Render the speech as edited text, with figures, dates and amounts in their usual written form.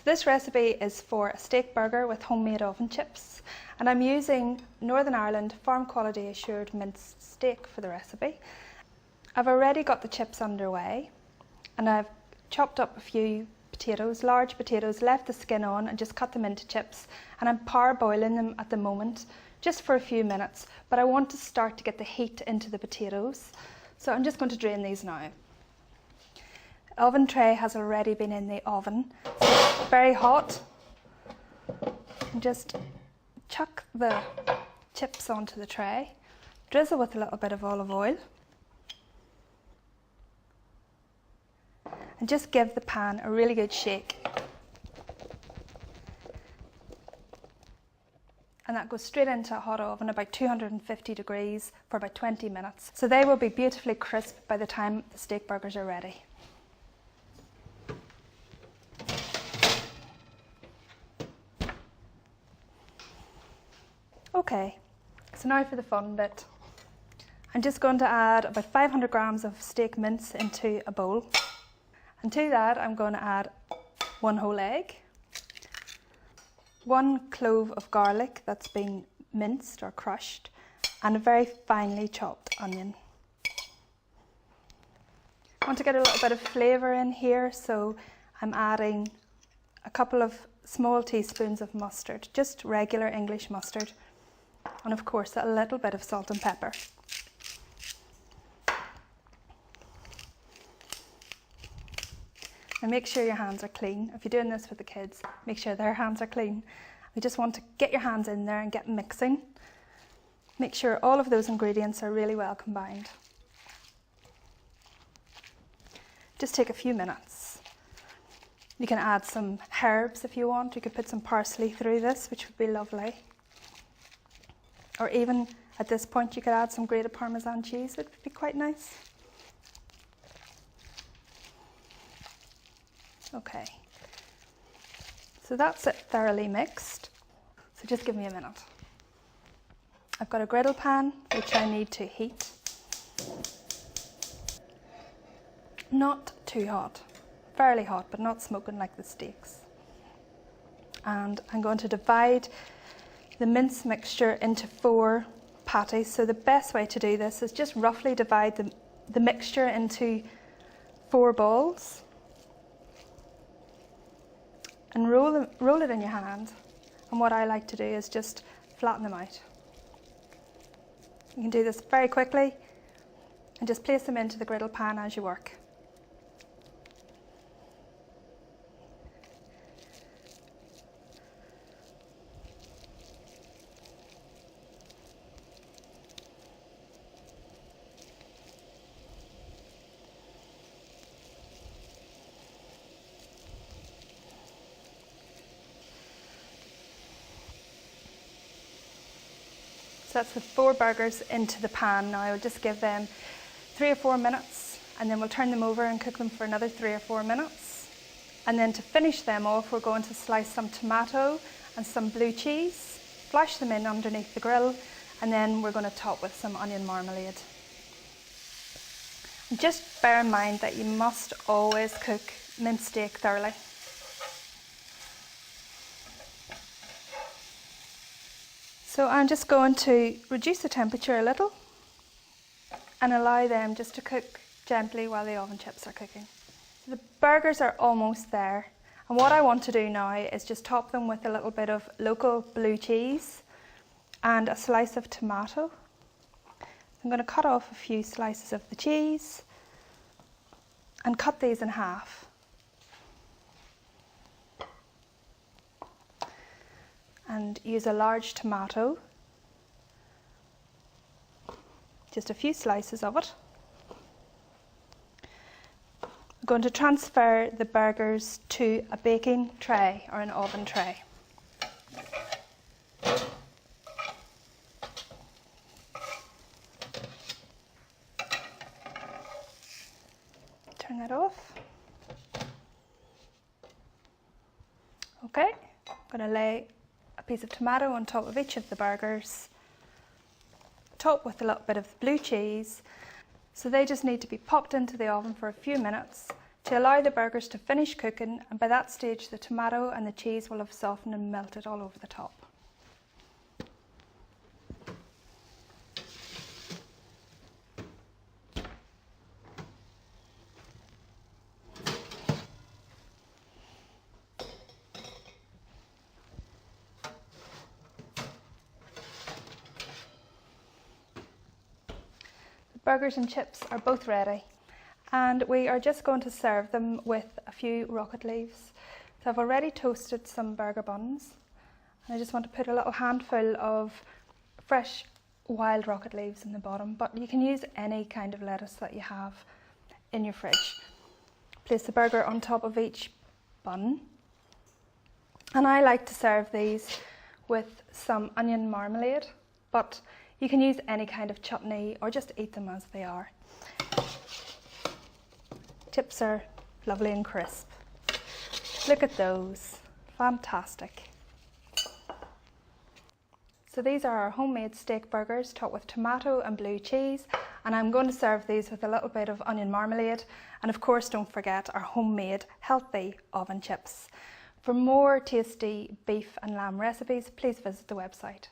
this recipe is for a steak burger with homemade oven chips, and I'm using Northern Ireland farm quality assured minced steak for the recipe. I've already got the chips underway, and I've chopped up a few potatoes, large potatoes, left the skin on and just cut them into chips, and I'm parboiling them at the moment just for a few minutes, but I want to start to get the heat into the potatoes, so I'm just going to drain these now. The oven tray has already been in the oven, so it's very hot, and just chuck the chips onto the tray, drizzle with a little bit of olive oil, and just give the pan a really good shake. And that goes straight into a hot oven about 250 degrees for about 20 minutes. So they will be beautifully crisp by the time the steak burgers are ready. Okay, so now for the fun bit. I'm just going to add about 500 grams of steak mince into a bowl. And to that I'm going to add 1 whole egg, 1 clove of garlic that's been minced or crushed, and a very finely chopped onion. I want to get a little bit of flavour in here, so I'm adding a couple of small teaspoons of mustard, just regular English mustard, and of course a little bit of salt and pepper. And make sure your hands are clean. If you're doing this with the kids, make sure their hands are clean. You just want to get your hands in there and get mixing. Make sure all of those ingredients are really well combined. Just take a few minutes. You can add some herbs if you want. You could put some parsley through this, which would be lovely. Or even at this point you could add some grated Parmesan cheese, it would be quite nice. Okay, so that's it thoroughly mixed, so just give me a minute. I've got a griddle pan which I need to heat. Not too hot, fairly hot, but not smoking like the steaks. And I'm going to divide the mince mixture into 4 patties. So the best way to do this is just roughly divide the mixture into 4 balls. And roll it in your hand, and what I like to do is just flatten them out. You can do this very quickly and just place them into the griddle pan as you work. So that's the 4 burgers into the pan. Now I'll just give them 3 or 4 minutes, and then we'll turn them over and cook them for another 3 or 4 minutes. And then to finish them off, we're going to slice some tomato and some blue cheese, flash them in underneath the grill, and then we're going to top with some onion marmalade. And just bear in mind that you must always cook minced steak thoroughly. So I'm just going to reduce the temperature a little and allow them just to cook gently while the oven chips are cooking. So the burgers are almost there, and what I want to do now is just top them with a little bit of local blue cheese and a slice of tomato. I'm going to cut off a few slices of the cheese and cut these in half. And use a large tomato, just a few slices of it. I'm going to transfer the burgers to a baking tray or an oven tray. Turn that off. Okay, I'm going to lay a piece of tomato on top of each of the burgers, top with a little bit of blue cheese. So they just need to be popped into the oven for a few minutes to allow the burgers to finish cooking, and by that stage the tomato and the cheese will have softened and melted all over the top. Burgers and chips are both ready, and we are just going to serve them with a few rocket leaves. So I've already toasted some burger buns, and I just want to put a little handful of fresh wild rocket leaves in the bottom, but you can use any kind of lettuce that you have in your fridge. Place the burger on top of each bun, and I like to serve these with some onion marmalade, but you can use any kind of chutney or just eat them as they are. Chips are lovely and crisp. Look at those, fantastic. So these are our homemade steak burgers topped with tomato and blue cheese, and I'm going to serve these with a little bit of onion marmalade, and of course don't forget our homemade healthy oven chips. For more tasty beef and lamb recipes, please visit the website.